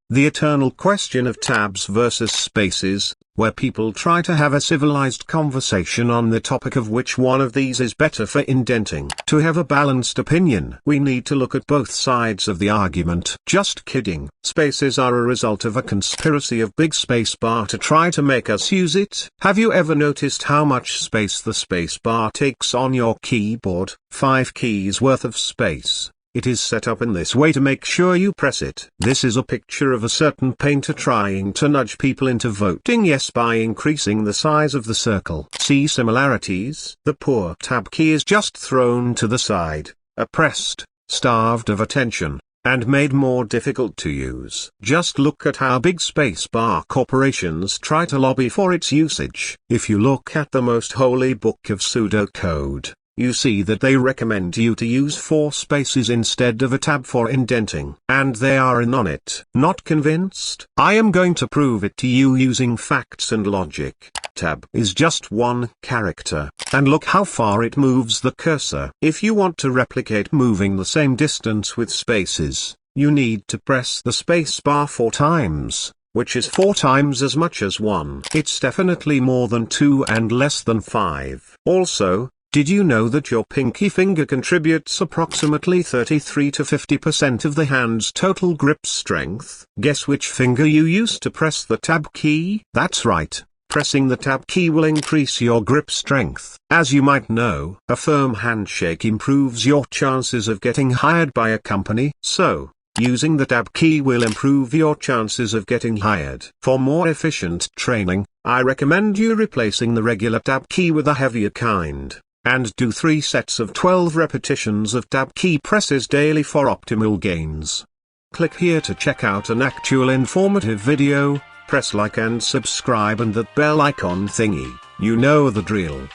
The eternal question of tabs versus spaces, where people try to have a civilized conversation on the topic of which one of these is better for indenting. To have a balanced opinion, we need to look at both sides of the argument. Just kidding. Spaces are a result of a conspiracy of big spacebar to try to make us use it. Have you ever noticed how much space the spacebar takes on your keyboard? 5 keys worth of space. It is set up in this way to make sure you press it. This is a picture of a certain painter trying to nudge people into voting yes by increasing the size of the circle. See similarities? The poor tab key is just thrown to the side, oppressed, starved of attention, and made more difficult to use. Just look at how big spacebar corporations try to lobby for its usage. If you look at the most holy book of pseudocode, you see that they recommend you to use 4 spaces instead of a tab for indenting. And they are in on it. Not convinced? I am going to prove it to you using facts and logic. Tab is just 1 character. And look how far it moves the cursor. If you want to replicate moving the same distance with spaces, you need to press the space bar 4 times, which is 4 times as much as 1. It's definitely more than 2 and less than 5. Also, did you know that your pinky finger contributes approximately 33 to 50% of the hand's total grip strength? Guess which finger you use to press the tab key? That's right. Pressing the tab key will increase your grip strength. As you might know, a firm handshake improves your chances of getting hired by a company. So, using the tab key will improve your chances of getting hired. For more efficient training, I recommend you replacing the regular tab key with a heavier kind, and do 3 sets of 12 repetitions of tab key presses daily for optimal gains. Click here to check out an actual informative video, press like and subscribe and that bell icon thingy. You know the drill.